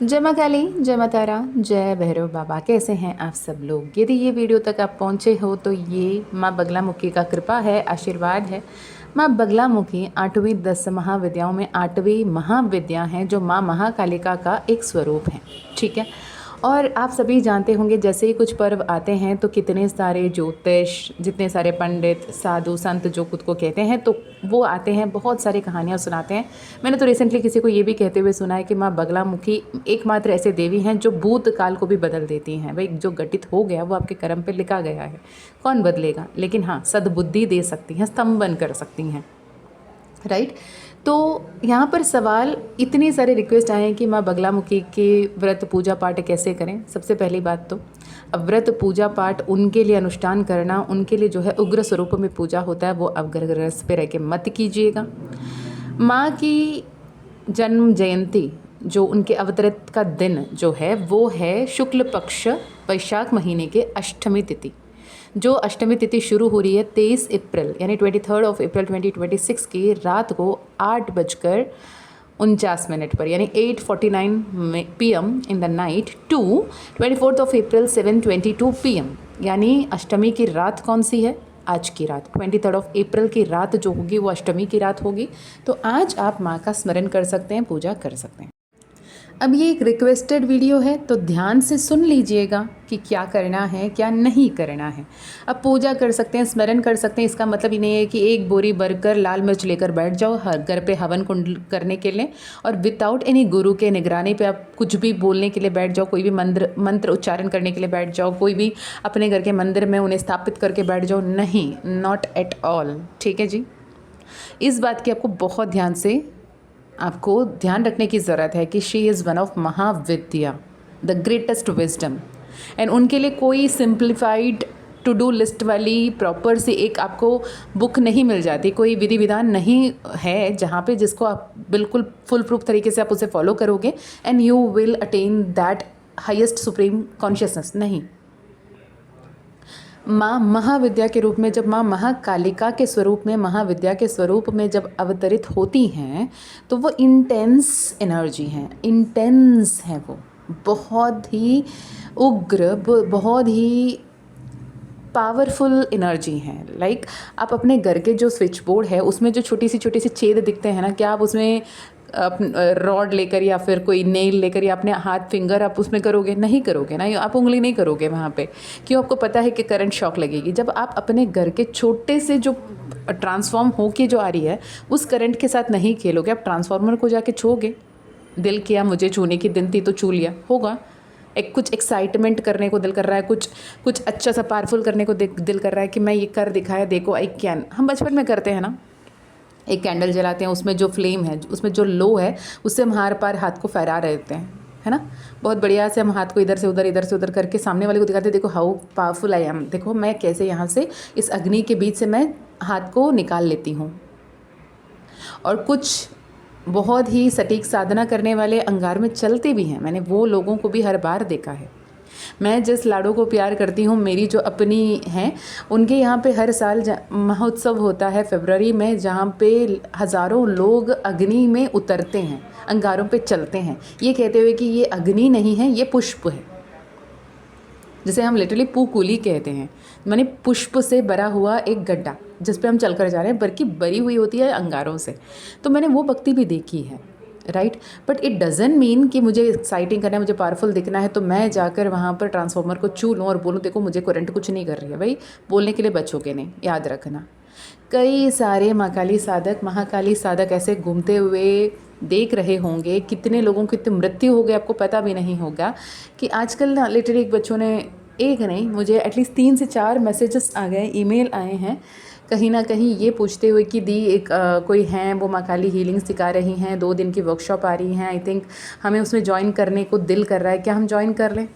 जय माँ काली, जय माँ तारा, जय भैरव बाबा। कैसे हैं आप सब लोग? यदि ये वीडियो तक आप पहुँचे हो तो ये माँ बगलामुखी का कृपा है, आशीर्वाद है। माँ बगलामुखी 8वीं 10 महाविद्याओं में 8वीं महाविद्या हैं, जो माँ महाकालिका का एक स्वरूप है। ठीक है। और आप सभी जानते होंगे, जैसे ही कुछ पर्व आते हैं तो कितने सारे ज्योतिष, जितने सारे पंडित, साधु संत जो खुद को कहते हैं, तो वो आते हैं, बहुत सारी कहानियाँ सुनाते हैं। मैंने तो रिसेंटली किसी को ये भी कहते हुए सुना है कि माँ बगलामुखी एकमात्र ऐसे देवी हैं जो भूतकाल को भी बदल देती हैं। भाई, जो घटित हो गया वो आपके कर्म पे लिखा गया है, कौन बदलेगा? लेकिन हाँ, सद्बुद्धि दे सकती हैं, स्तंभन कर सकती हैं। राइट। तो यहाँ पर सवाल, इतने सारे रिक्वेस्ट आए हैं कि माँ बगलामुखी के व्रत पूजा पाठ कैसे करें। सबसे पहली बात तो, अब व्रत पूजा पाठ उनके लिए अनुष्ठान करना, उनके लिए जो है उग्र स्वरूप में पूजा होता है, वो अब ग्रह पे रह के मत कीजिएगा। माँ की जन्म जयंती, जो उनके अवतरित का दिन जो है, वो है शुक्ल पक्ष वैशाख महीने के अष्टमी तिथि। जो अष्टमी तिथि शुरू हो रही है 23 अप्रैल यानी 23 अप्रैल 2026 की रात को 8:49 पर, यानी 8:49 PM in the night to 24 April 7:22 PM, यानी अष्टमी की रात कौन सी है? आज की रात 23 अप्रैल की रात जो होगी वो अष्टमी की रात होगी। तो आज आप माँ का स्मरण कर सकते हैं, पूजा कर सकते हैं। अब ये एक रिक्वेस्टेड वीडियो है, तो ध्यान से सुन लीजिएगा कि क्या करना है, क्या नहीं करना है। अब पूजा कर सकते हैं, स्मरण कर सकते हैं, इसका मतलब ये नहीं है कि एक बोरी भरकर लाल मिर्च लेकर बैठ जाओ हर घर पे हवन कुंड करने के लिए, और विदाउट एनी गुरु के निगरानी पे आप कुछ भी बोलने के लिए बैठ जाओ, कोई भी मंत्र उच्चारण करने के लिए बैठ जाओ, कोई भी अपने घर के मंदिर में उन्हें स्थापित करके बैठ जाओ। नहीं, नॉट एट ऑल। ठीक है जी। इस बात की आपको ध्यान रखने की ज़रूरत है कि she is one of Mahavidya, the greatest wisdom. And उनके लिए कोई सिंप्लीफाइड टू डू लिस्ट वाली प्रॉपर सी एक आपको बुक नहीं मिल जाती, कोई विधि विधान नहीं है जहाँ पे जिसको आप बिल्कुल फुल प्रूफ तरीके से आप उसे फॉलो करोगे and you will attain that highest supreme consciousness. नहीं, माँ महाविद्या के रूप में, जब माँ महाकालिका के स्वरूप में, महाविद्या के स्वरूप में जब अवतरित होती हैं, तो वो इंटेंस एनर्जी हैं, इंटेंस हैं, वो बहुत ही उग्र, बहुत ही पावरफुल एनर्जी हैं। लाइक आप अपने घर के जो स्विच बोर्ड है उसमें जो छोटी सी छेद दिखते हैं ना, क्या आप उसमें रॉड लेकर या फिर कोई नेल लेकर या अपने हाथ फिंगर आप उसमें करोगे? नहीं करोगे ना, आप उंगली नहीं करोगे वहाँ पे। क्यों? आपको पता है कि करंट शॉक लगेगी। जब आप अपने घर के छोटे से जो ट्रांसफॉर्म हो के जो आ रही है उस करंट के साथ नहीं खेलोगे, आप ट्रांसफार्मर को जाके छूओगे। दिल किया मुझे छूने की, दिन थी तो छू लिया, होगा। एक कुछ एक्साइटमेंट करने को दिल कर रहा है, कुछ अच्छा सा पावरफुल करने को दिल कर रहा है कि मैं ये कर दिखाया, देखो आई कैन। हम बचपन में करते हैं ना, एक कैंडल जलाते हैं, उसमें जो फ्लेम है, उसमें जो लो है, उससे हम हार पार हाथ को फहरा रहते हैं, है ना। बहुत बढ़िया से हम हाथ को इधर से उधर करके सामने वाले को दिखाते हैं, देखो हाउ पावरफुल आई एम, देखो मैं कैसे यहाँ से इस अग्नि के बीच से मैं हाथ को निकाल लेती हूँ। और कुछ बहुत ही सटीक साधना करने वाले अंगार में चलते भी हैं, मैंने वो लोगों को भी हर बार देखा है। मैं जिस लाड़ो को प्यार करती हूँ, मेरी जो अपनी हैं, उनके यहाँ पे हर साल महोत्सव होता है फरवरी में, जहाँ पे हज़ारों लोग अग्नि में उतरते हैं, अंगारों पे चलते हैं, ये कहते हुए कि ये अग्नि नहीं है, ये पुष्प है, जिसे हम लिटरली पूकुली कहते हैं, माने पुष्प से भरा हुआ एक गड्ढा जिस पे हम चल कर जा रहे हैं, बल्कि भरी हुई होती है अंगारों से। तो मैंने वो भक्ति भी देखी है, right. But it doesn't mean कि मुझे एक्साइटिंग करना है, मुझे पावरफुल दिखना है तो मैं जाकर वहाँ पर ट्रांसफार्मर को छू लूँ और बोलूँ देखो मुझे करंट कुछ नहीं कर रही है। भाई, बोलने के लिए बचोगे नहीं, याद रखना। कई सारे महाकाली साधक ऐसे घूमते हुए देख रहे होंगे, कितने लोगों की तो मृत्यु हो गई, आपको पता भी नहीं होगा कि आजकल ना लिटरली एक बच्चों ने, एक नहीं, मुझे एटलीस्ट 3 से 4 मैसेजेस आ गए, ईमेल आए हैं कहीं ना कहीं ये पूछते हुए कि दी एक कोई हैं वो माँ काली हीलिंग सिखा रही हैं, 2 दिन की वर्कशॉप आ रही हैं, आई थिंक हमें उसमें ज्वाइन करने को दिल कर रहा है, क्या हम ज्वाइन कर लें?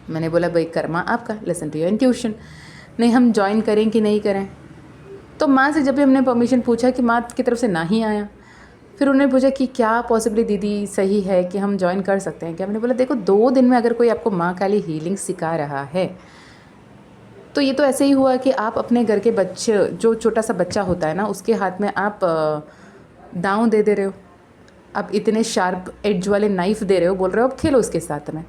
मैंने बोला भाई कर्मा आपका, लिसन टू योर इंट्यूशन। नहीं, हम ज्वाइन करें कि नहीं करें? तो माँ से जब भी हमने परमिशन पूछा कि माँ की तरफ से ना ही आया, फिर उन्होंने पूछा कि क्या पॉसिबली दीदी सही है कि हम ज्वाइन कर सकते हैं क्या? मैंने बोला देखो, 2 दिन में अगर कोई आपको माँ काली हीलिंग सिखा रहा है तो ये तो ऐसे ही हुआ कि आप अपने घर के बच्चे, जो छोटा सा बच्चा होता है ना, उसके हाथ में आप दांव दे रहे हो। आप इतने शार्प एड्ज वाले नाइफ़ दे रहे हो, बोल रहे हो अब खेलो उसके साथ में,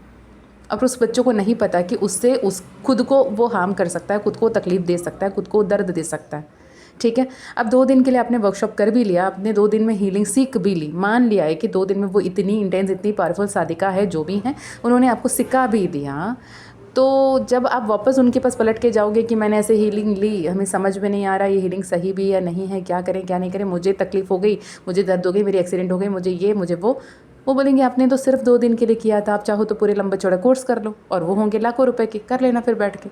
और उस बच्चों को नहीं पता कि उससे उस खुद को वो हार्म कर सकता है, खुद को तकलीफ़ दे सकता है, खुद को दर्द दे सकता है। ठीक है, अब 2 दिन के लिए आपने वर्कशॉप कर भी लिया, आपने 2 दिन में हीलिंग सीख भी ली, मान लिया है कि 2 दिन में वो इतनी इंटेंस, इतनी पावरफुल साधिका है, जो भी हैं उन्होंने आपको सिखा भी दिया। तो जब आप वापस उनके पास पलट के जाओगे कि मैंने ऐसे हीलिंग ली, हमें समझ में नहीं आ रहा ये हीलिंग सही भी या नहीं है, क्या करें क्या नहीं करें, मुझे तकलीफ़ हो गई, मुझे दर्द हो गई, मेरी एक्सीडेंट हो गई, मुझे ये मुझे वो बोलेंगे आपने तो सिर्फ 2 दिन के लिए किया था, आप चाहो तो पूरे लंबे चौड़े कोर्स कर लो, और वो होंगे लाखों रुपए के, कर लेना फिर बैठ के।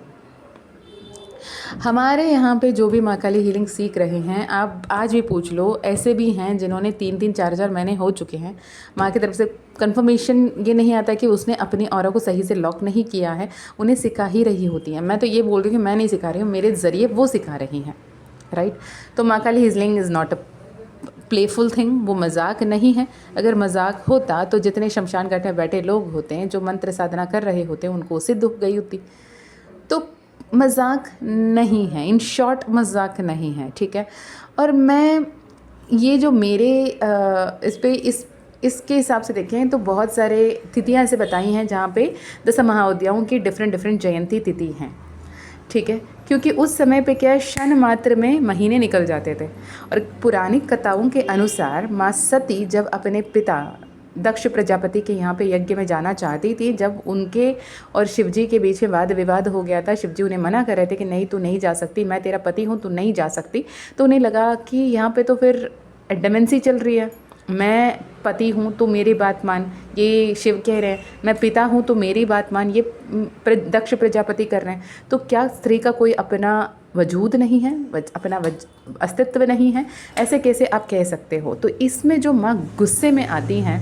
हमारे यहाँ पे जो भी माँ काली हीलिंग सीख रहे हैं, आप आज भी पूछ लो, ऐसे भी हैं जिन्होंने 3-3 4-4 महीने हो चुके हैं, माँ की तरफ से कंफर्मेशन ये नहीं आता कि उसने अपनी ऑरा को सही से लॉक नहीं किया है, उन्हें सिखा ही रही होती हैं। मैं तो ये बोल रही हूँ कि मैं नहीं सिखा रही हूँ, मेरे ज़रिए वो सिखा रही हैं, राइट। तो Maa Kali healing is not a playful thing, वो मजाक नहीं है। अगर मजाक होता तो जितने शमशान घाट में बैठे लोग होते हैं जो मंत्र साधना कर रहे होते हैं उनको सिद्ध हो गई होती। तो मजाक नहीं है, इन शॉर्ट मजाक नहीं है, ठीक है। और मैं ये जो मेरे इसके हिसाब से देखें तो बहुत सारे तिथियाँ ऐसे बताई हैं जहाँ पे 10 महाविद्याओं की डिफरेंट जयंती तिथि हैं, ठीक है। क्योंकि उस समय पे क्या है, क्षण मात्र में महीने निकल जाते थे। और पुरानी कथाओं के अनुसार माँ सती जब अपने पिता दक्ष प्रजापति के यहाँ पे यज्ञ में जाना चाहती थी, जब उनके और शिवजी के बीच में वाद विवाद हो गया था, शिवजी उन्हें मना कर रहे थे कि नहीं तू नहीं जा सकती, मैं तेरा पति हूँ, तू नहीं जा सकती। तो उन्हें लगा कि यहाँ पे तो फिर एडमेंसी चल रही है, मैं पति हूँ तो मेरी बात मान, ये शिव कह रहे हैं, मैं पिता हूँ तो मेरी बात मान, ये दक्ष प्रजापति कर रहे हैं, तो क्या स्त्री का कोई अपना वजूद नहीं है, अपना अस्तित्व नहीं है, ऐसे कैसे आप कह सकते हो। तो इसमें जो माँ गुस्से में आती हैं,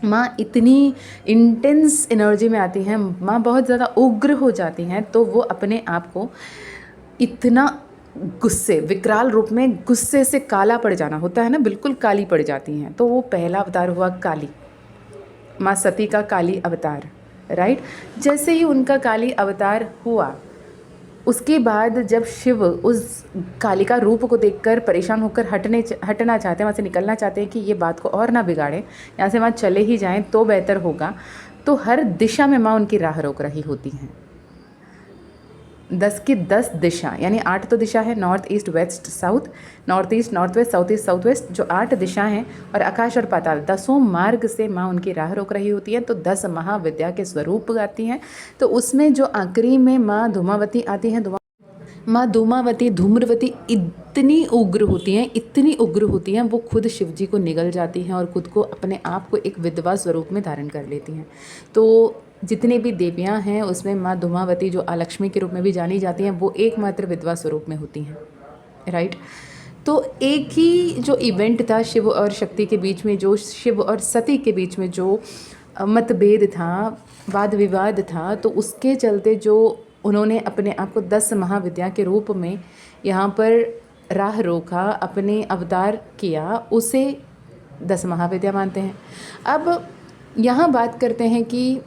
माँ इतनी इंटेंस एनर्जी में आती हैं, माँ बहुत ज़्यादा उग्र हो जाती हैं, तो वो अपने आप को इतना गुस्से, विकराल रूप में गुस्से से काला पड़ जाना होता है ना, बिल्कुल काली पड़ जाती हैं। तो वो पहला अवतार हुआ काली, माँ सती का काली अवतार, राइट। जैसे ही उनका काली अवतार हुआ, उसके बाद जब शिव उस कालिका रूप को देखकर परेशान होकर हटना चाहते हैं, वहाँ से निकलना चाहते हैं कि ये बात को और ना बिगाड़ें, यहाँ से वहाँ चले ही जाएं तो बेहतर होगा, तो हर दिशा में माँ उनकी राह रोक रही होती हैं। 10 की 10 दिशा, यानी 8 तो दिशा है, north east west south, north east north west south east south west, जो 8 दिशा हैं, और आकाश और पाताल 10 मार्ग से माँ उनकी राह रोक रही होती है। तो 10 महाविद्या के स्वरूप गाती हैं। तो उसमें जो आखिरी में माँ धूमावती आती हैं, माँ धूमावती धूम्रवती इतनी उग्र होती हैं, इतनी उग्र होती हैं, वो खुद शिवजी को निगल जाती हैं और खुद को अपने आप को एक विधवा स्वरूप में धारण कर लेती हैं। तो जितने भी देवियाँ हैं उसमें माँ धूमावती, जो अलक्ष्मी के रूप में भी जानी जाती हैं, वो एकमात्र विधवा स्वरूप में होती हैं, राइट। तो एक ही जो इवेंट था शिव और शक्ति के बीच में, जो शिव और सती के बीच में जो मतभेद था, वाद विवाद था, तो उसके चलते जो उन्होंने अपने आप को 10 महाविद्या के रूप में यहाँ पर राह रोका, अपने अवतार किया, उसे 10 महाविद्या मानते हैं। अब यहाँ बात करते हैं कि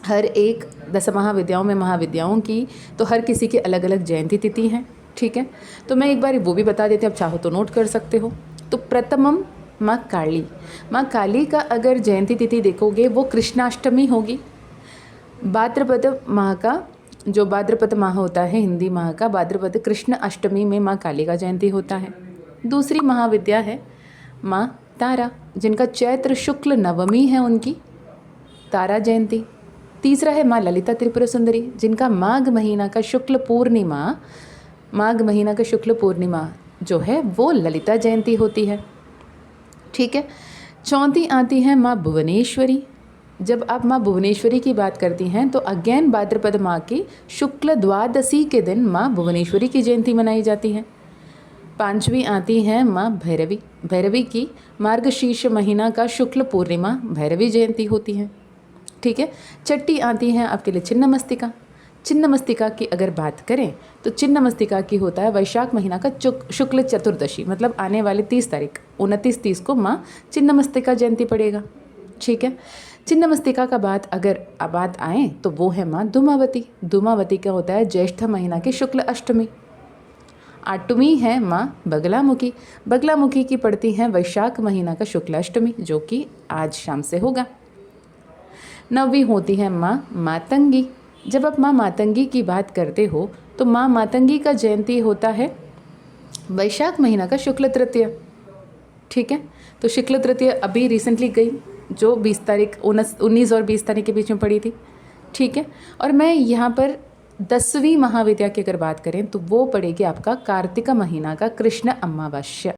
हर एक 10 महाविद्याओं में महाविद्याओं की तो हर किसी की अलग अलग जयंती तिथि हैं, ठीक है। तो मैं एक बार वो भी बता देती हूँ, आप चाहो तो नोट कर सकते हो। तो प्रथमम माँ काली, माँ काली का अगर जयंती तिथि देखोगे वो कृष्णाष्टमी होगी। भाद्रपद माह का, जो भाद्रपद माह होता है हिंदी माह का, भाद्रपद कृष्ण अष्टमी में माँ काली का जयंती होता है। दूसरी महाविद्या है माँ तारा, जिनका चैत्र शुक्ल नवमी है उनकी तारा जयंती। तीसरा है माँ ललिता त्रिपुरा सुंदरी, जिनका माघ महीना का शुक्ल पूर्णिमा जो है वो ललिता जयंती होती है, ठीक है। चौथी आती है माँ भुवनेश्वरी। जब आप माँ भुवनेश्वरी की बात करती हैं तो अगेन भाद्रपद माह की शुक्ल द्वादशी के दिन माँ भुवनेश्वरी की जयंती मनाई जाती है। पांचवी आती है माँ भैरवी, भैरवी की मार्गशीर्ष महीना का शुक्ल पूर्णिमा भैरवी जयंती होती है, ठीक है। छठी आती है आपके लिए छिन्नमस्तिका। छिन्नमस्तिका की अगर बात करें तो छिन्नमस्तिका की होता है वैशाख महीना का शुक्ल चतुर्दशी, मतलब आने वाले 30 तारीख 29-30 को माँ छिन्नमस्तिका जयंती पड़ेगा, ठीक है। छिन्नमस्तिका का बात आए तो वो है माँ धूमावती। धूमावती का होता है ज्येष्ठ महीना की शुक्ल अष्टमी। आठवीं है माँ बगलामुखी। बगलामुखी की पड़ती हैं वैशाख महीना का शुक्लाष्टमी, जो कि आज शाम से होगा। 9वीं होती है माँ मातंगी। जब आप माँ मातंगी की बात करते हो तो माँ मातंगी का जयंती होता है वैशाख महीना का शुक्ल तृतीय। ठीक है, तो शुक्ल तृतीय अभी रिसेंटली गई, जो 20 तारीख 19 और 20 तारीख के बीच में पड़ी थी। ठीक है, और मैं यहाँ पर 10वीं महाविद्या की अगर बात करें तो वो पड़ेगी आपका कार्तिक महीना का कृष्ण अमावस्या।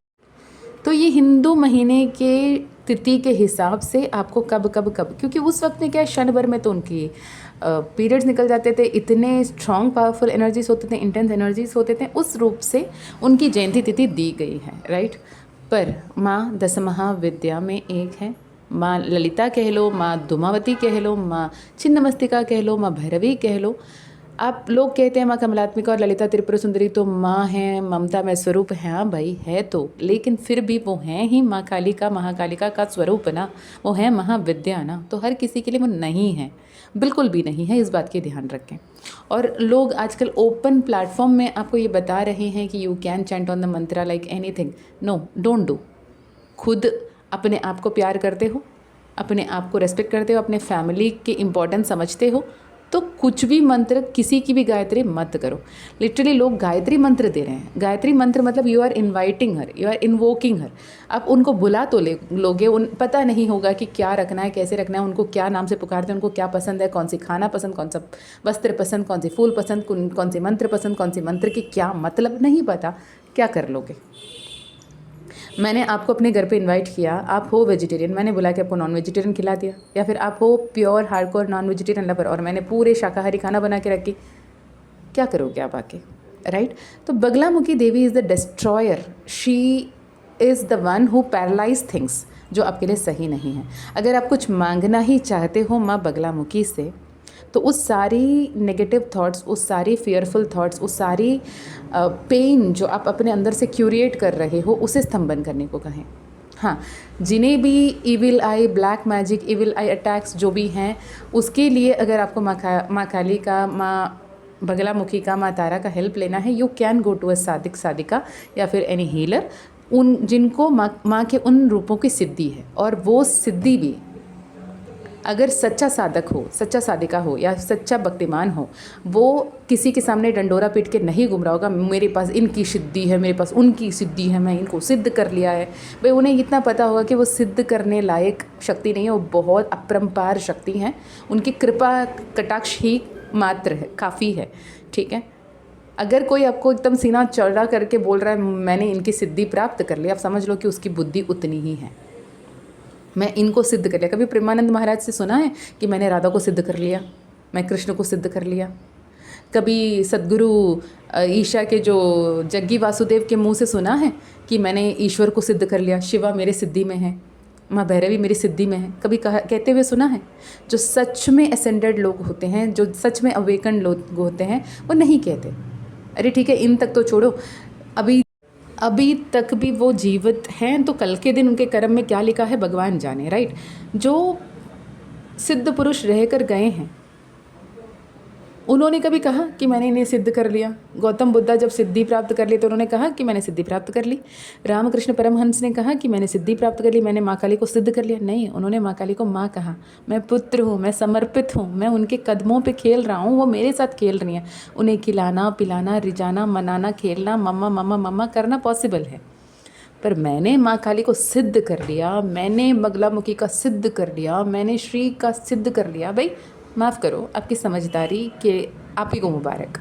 तो ये हिंदू महीने के तिथि के हिसाब से आपको कब कब कब, क्योंकि उस वक्त में क्या है, क्षण भर में तो उनकी पीरियड्स निकल जाते थे, इतने स्ट्रॉन्ग पावरफुल एनर्जीज होते थे, इंटेंस एनर्जीज होते थे, उस रूप से उनकी जयंती तिथि दी गई है, राइट। पर माँ 10 महाविद्या में एक है, माँ ललिता कह लो, माँ धूमावती कह लो, माँ छिन्नमस्तिका कह लो, माँ भैरवी कह लो। आप लोग कहते हैं माँ कमलात्मिका और ललिता त्रिपुरा सुंदरी तो माँ हैं, ममता में स्वरूप है। हाँ भाई है तो, लेकिन फिर भी वो हैं ही माँ कालिका, महाकालिका का स्वरूप ना, वो है महाविद्या ना। तो हर किसी के लिए वो नहीं है, बिल्कुल भी नहीं है, इस बात की ध्यान रखें। और लोग आजकल ओपन प्लेटफॉर्म में आपको ये बता रहे हैं कि you can chant on the mantra like anything. No, don't do. खुद अपने आप को प्यार करते हो, अपने आप को रेस्पेक्ट करते हो, अपने फैमिली की इम्पोर्टेंस समझते हो, तो कुछ भी मंत्र, किसी की भी गायत्री मत करो। लिटरली लोग गायत्री मंत्र दे रहे हैं। गायत्री मंत्र मतलब you are inviting her, you are invoking her. आप उनको बुला तो लोगे, उन पता नहीं होगा कि क्या रखना है, कैसे रखना है, उनको क्या नाम से पुकारते हैं, उनको क्या पसंद है, कौन सी खाना पसंद, कौन सा वस्त्र पसंद, कौन सी फूल पसंद, कौन सी मंत्र पसंद, कौन सी मंत्र की क्या मतलब नहीं पता, क्या कर लोगे। मैंने आपको अपने घर पे इनवाइट किया, आप हो वेजिटेरियन, मैंने बोला कि आपको नॉन वेजिटेरियन खिला दिया, या फिर आप हो pure hardcore non vegetarian lover और मैंने पूरे शाकाहारी खाना बना के रखी, क्या करोगे आप आके, राइट। तो Baglamukhi Devi is the destroyer, she is the one who paralyse things जो आपके लिए सही नहीं है। अगर आप कुछ मांगना ही चाहते हो माँ बगलामुखी से, तो उस सारी नेगेटिव थॉट्स, उस सारी फियरफुल थॉट्स, उस सारी पेन जो आप अपने अंदर से क्यूरिएट कर रहे हो, उसे स्तंभन करने को कहें। हाँ, जिन्हें भी इविल आई, ब्लैक मैजिक, इविल आई अटैक्स जो भी हैं, उसके लिए अगर आपको माँ काली का, माँ बगलामुखी का, माँ तारा का हेल्प लेना है, you can go to a सादिक सादिका या फिर एनी हीलर, उन जिनको माँ के उन रूपों की सिद्धि है। और वो सिद्धि भी अगर सच्चा साधक हो, सच्चा साधिका हो या सच्चा भक्तिमान हो, वो किसी के सामने डंडोरा पीट के नहीं घूम रहा होगा, मेरे पास इनकी सिद्धि है, मेरे पास उनकी सिद्धि है, मैं इनको सिद्ध कर लिया है। भाई उन्हें इतना पता होगा कि वो सिद्ध करने लायक शक्ति नहीं है, वो बहुत अपरंपार शक्ति हैं। उनकी कृपा कटाक्ष ही मात्र है, काफ़ी है, ठीक है। अगर कोई आपको एकदम सीना चौड़ा करके बोल रहा है मैंने इनकी सिद्धि प्राप्त कर ली, आप समझ लो कि उसकी बुद्धि उतनी ही है, मैं इनको सिद्ध कर लिया। कभी प्रेमानंद महाराज से सुना है कि मैंने राधा को सिद्ध कर लिया, मैं कृष्ण को सिद्ध कर लिया? कभी सद्गुरु ईशा के जो जग्गी वासुदेव के मुंह से सुना है कि मैंने ईश्वर को सिद्ध कर लिया, शिवा मेरे सिद्धि में है, माँ भैरवी मेरी सिद्धि में है? कभी कहते हुए सुना है? जो सच में असेंडेड लोग होते हैं, जो सच में अवेकन लोग होते हैं, वो नहीं कहते। अरे ठीक है, इन तक तो छोड़ो, अभी तक भी वो जीवित हैं, तो कल के दिन उनके कर्म में क्या लिखा है भगवान जाने, राइट। जो सिद्ध पुरुष रह कर गए हैं, उन्होंने कभी कहा कि मैंने इन्हें सिद्ध कर लिया? गौतम बुद्धा जब सिद्धि प्राप्त कर ली तो उन्होंने कहा कि मैंने सिद्धि प्राप्त कर ली। रामकृष्ण परमहंस ने कहा कि मैंने सिद्धि प्राप्त कर ली, मैंने माँ काली को सिद्ध कर लिया? नहीं, उन्होंने माँ काली को माँ कहा। मैं पुत्र हूँ, मैं समर्पित हूँ, मैं उनके कदमों पे खेल रहा हूँ, वो मेरे साथ खेल रही हैं। उन्हें खिलाना, पिलाना, रिझाना, मनाना, खेलना, मम्मा मम्मा मम्मा करना पॉसिबल है। पर मैंने माँ काली को सिद्ध कर लिया, मैंने बगलामुखी का सिद्ध कर लिया, मैंने श्री का सिद्ध कर लिया। भाई माफ़ करो, आपकी समझदारी के आप ही को मुबारक।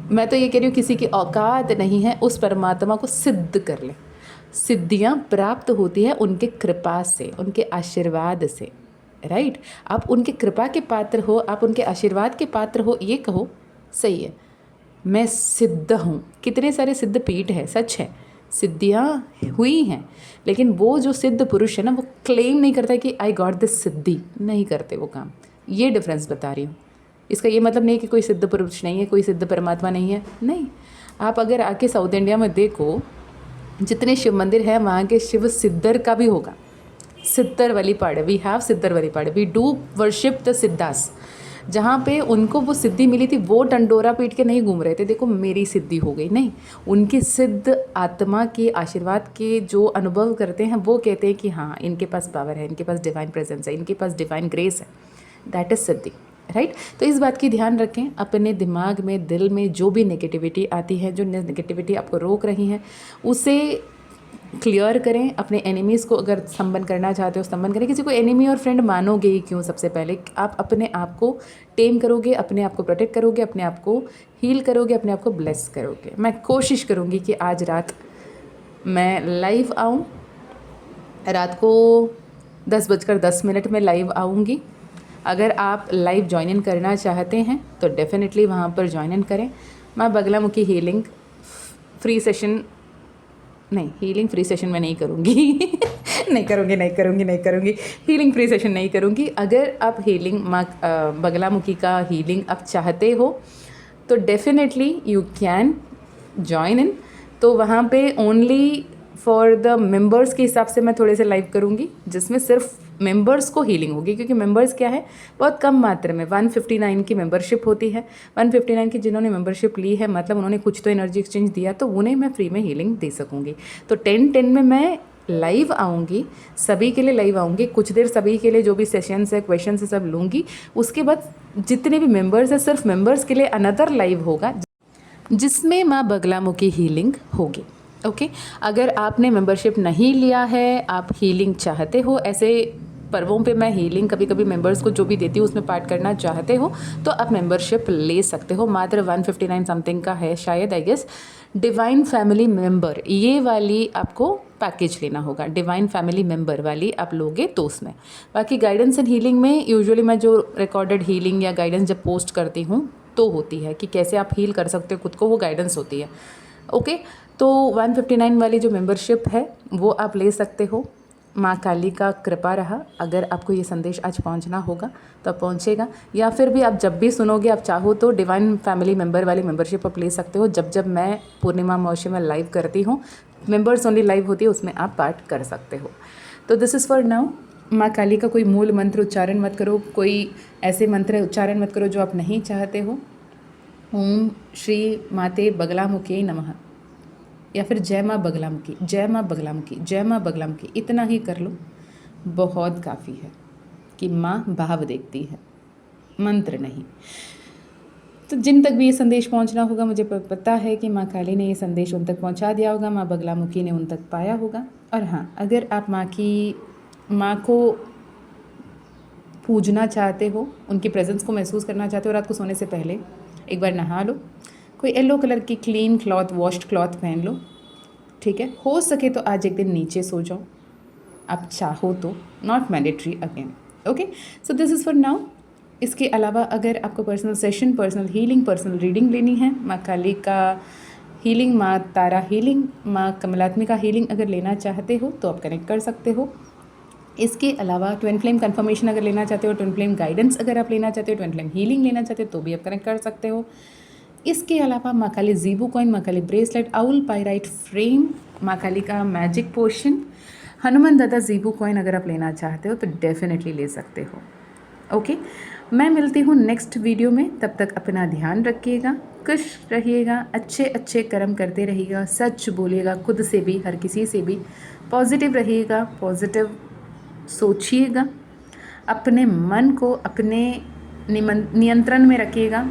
मैं तो ये कह रही हूँ, किसी की औकात नहीं है उस परमात्मा को सिद्ध कर ले। सिद्धियाँ प्राप्त होती है उनके कृपा से, उनके आशीर्वाद से, राइट। आप उनके कृपा के पात्र हो, आप उनके आशीर्वाद के पात्र हो, ये कहो सही है, मैं सिद्ध हूँ। कितने सारे सिद्ध पीठ है, सच है, सिद्धियाँ हुई हैं, लेकिन वो जो सिद्ध पुरुष है ना, वो क्लेम नहीं करता कि आई गॉट दिस सिद्धि, नहीं करते वो काम। ये डिफरेंस बता रही हूँ। इसका ये मतलब नहीं कि कोई सिद्ध पुरुष नहीं है, कोई सिद्ध परमात्मा नहीं है, नहीं। आप अगर आके साउथ इंडिया में देखो, जितने शिव मंदिर हैं वहाँ के शिव सिद्धर का भी होगा। Siddhar Valipad, we have Siddhar Valipad, we do worship the Siddhas. जहाँ पे उनको वो सिद्धि मिली थी वो टंडोरा पीट के नहीं घूम रहे थे, देखो मेरी सिद्धि हो गई, नहीं, उनकी सिद्ध आत्मा के आशीर्वाद के जो अनुभव करते हैं वो कहते हैं कि हाँ इनके पास पावर है, इनके पास डिवाइन प्रेजेंस है, इनके पास डिवाइन ग्रेस है, दैट इज़ सिद्धि, राइट। तो इस बात की ध्यान रखें, अपने दिमाग में, दिल में जो भी नेगेटिविटी आती है, जो नेगेटिविटी आपको रोक रही है, उसे क्लियर करें। अपने एनिमीज़ को अगर स्तंभन करना चाहते हो स्तंभन करें। किसी को एनिमी और फ्रेंड मानोगे ही क्यों? सबसे पहले आप अपने आप को टेम करोगे, अपने आप को प्रोटेक्ट करोगे, अपने आप को हील करोगे, अपने आप को ब्लेस करोगे। मैं कोशिश करूँगी कि आज रात मैं लाइव आऊँ, रात को 10:10 में लाइव आऊँगी। अगर आप लाइव ज्वाइन इन करना चाहते हैं तो डेफिनेटली वहाँ पर ज्वाइन इन करें। माँ बगलामुखी हीलिंग फ्री सेशन, नहीं हीलिंग फ्री सेशन मैं नहीं करूँगी नहीं करूँगी हीलिंग फ्री सेशन नहीं करूँगी। अगर आप हीलिंग माँ बगलामुखी का हीलिंग आप चाहते हो तो definitely you can join in. तो वहाँ पे ओनली फॉर द मेंबर्स के हिसाब से मैं थोड़े से लाइव करूँगी, जिसमें सिर्फ मेंबर्स को हीलिंग होगी, क्योंकि मेंबर्स क्या है, बहुत कम मात्रा में 159 की मेंबरशिप होती है। 159 की जिन्होंने मेंबरशिप ली है, मतलब उन्होंने कुछ तो एनर्जी एक्सचेंज दिया, तो उन्हें मैं फ्री में हीलिंग दे सकूँगी। तो 10-10 में मैं लाइव आऊँगी, सभी के लिए लाइव आऊँगी, कुछ देर सभी के लिए जो भी सेशंस है, क्वेश्चन है, सब लूँगी। उसके बाद जितने भी मेंबर्स हैं, सिर्फ मेंबर्स के लिए अनदर लाइव होगा जिसमें माँ बगलामुखी हीलिंग होगी। ओके, अगर आपने मेंबरशिप नहीं लिया है, आप हीलिंग चाहते हो, ऐसे पर्वों पे मैं हीलिंग कभी कभी मेंबर्स को जो भी देती हूँ उसमें पार्ट करना चाहते हो, तो आप मेंबरशिप ले सकते हो। मात्र 159 समथिंग का है शायद, I guess. Divine family member, ये वाली आपको पैकेज लेना होगा। डिवाइन फैमिली मेंबर वाली आप लोगे तो उसमें। बाकी गाइडेंस एंड हीलिंग में यूजुअली मैं जो रिकॉर्डेड हीलिंग या गाइडेंस जब पोस्ट करती हूँ तो होती है कि कैसे आप हील कर सकते हो खुद को, वो गाइडेंस होती है। ओके, तो 159 वाली जो मेंबरशिप है वो आप ले सकते हो। माँ काली का कृपा रहा, अगर आपको ये संदेश आज पहुँचना होगा तो आप पहुँचेगा, या फिर भी आप जब भी सुनोगे, आप चाहो तो डिवाइन फैमिली मेंबर वाली मेंबरशिप आप ले सकते हो। जब जब मैं पूर्णिमा अमावस्या में लाइव करती हूँ, मेंबर्स ओनली लाइव होती है, उसमें आप पार्ट कर सकते हो। तो दिस इज़ फॉर नाउ। माँ काली का कोई मूल मंत्र उच्चारण मत करो, कोई ऐसे मंत्र उच्चारण मत करो जो आप नहीं चाहते हो। ओम श्री माते बगलामुखी नमः, या फिर जय माँ बगलामुखी, जय माँ बगलामुखी, जय माँ बगलामुखी, इतना ही कर लो, बहुत काफ़ी है कि माँ भाव देखती है, मंत्र नहीं। तो जिन तक भी ये संदेश पहुंचना होगा, मुझे पता है कि माँ काली ने ये संदेश उन तक पहुंचा दिया होगा, माँ बगलामुखी ने उन तक पाया होगा। और हाँ, अगर आप माँ को पूजना चाहते हो, उनकी प्रेजेंस को महसूस करना चाहते हो, रात को सोने से पहले एक बार नहा लो, कोई येलो कलर की क्लीन क्लॉथ, वॉश्ड क्लॉथ पहन लो, ठीक है। हो सके तो आज एक दिन नीचे सो जाओ, आप चाहो तो, not mandatory again. Okay, so this is for now. इसके अलावा अगर आपको personal session, personal healing, personal reading लेनी है, माँ काली का हीलिंग, माँ तारा हीलिंग, माँ कमलात्मिका हीलिंग अगर लेना चाहते हो तो आप कनेक्ट कर सकते हो। इसके अलावा ट्विन फ्लेम कन्फर्मेशन अगर लेना चाहते हो, ट्विन फ्लेम गाइडेंस अगर आप लेना चाहते हो, ट्विन फ्लेम हीलिंग लेना चाहते हो तो भी आप कनेक्ट कर सकते हो। इसके अलावा माँ काली ज़ीबू कॉइन, माँ काली ब्रेसलेट, आउल पायराइट फ्रेम, माँ काली का मैजिक पोशन, हनुमान दादा ज़ीबू कॉइन अगर आप लेना चाहते हो तो डेफिनेटली ले सकते हो। ओके, मैं मिलती हूँ नेक्स्ट वीडियो में, तब तक अपना ध्यान रखिएगा, खुश रहिएगा, अच्छे अच्छे कर्म करते रहिएगा, सच बोलिएगा खुद से भी, हर किसी से भी, पॉजिटिव रहिएगा, पॉजिटिव सोचिएगा, अपने मन को अपने नियंत्रण में रखिएगा,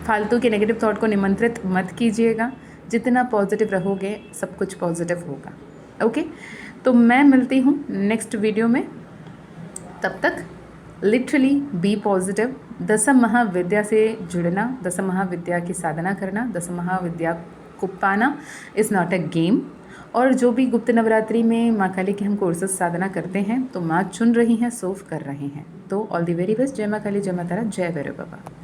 फालतू के नेगेटिव थॉट को निमंत्रित मत कीजिएगा। जितना पॉजिटिव रहोगे सब कुछ पॉजिटिव होगा। ओके, तो मैं मिलती हूँ नेक्स्ट वीडियो में, तब तक लिटरली बी पॉजिटिव। दसम महाविद्या से जुड़ना, दसम महाविद्या की साधना करना, दसम महाविद्या को पाना इज़ नॉट अ गेम। और जो भी गुप्त नवरात्रि में माँ काली के हम कोर्सेज साधना करते हैं तो माँ चुन रही हैं, सर्व कर रहे हैं। तो ऑल द वेरी बेस्ट। जय माँ काली, जय माँ तारा, जय भैरव बाबा।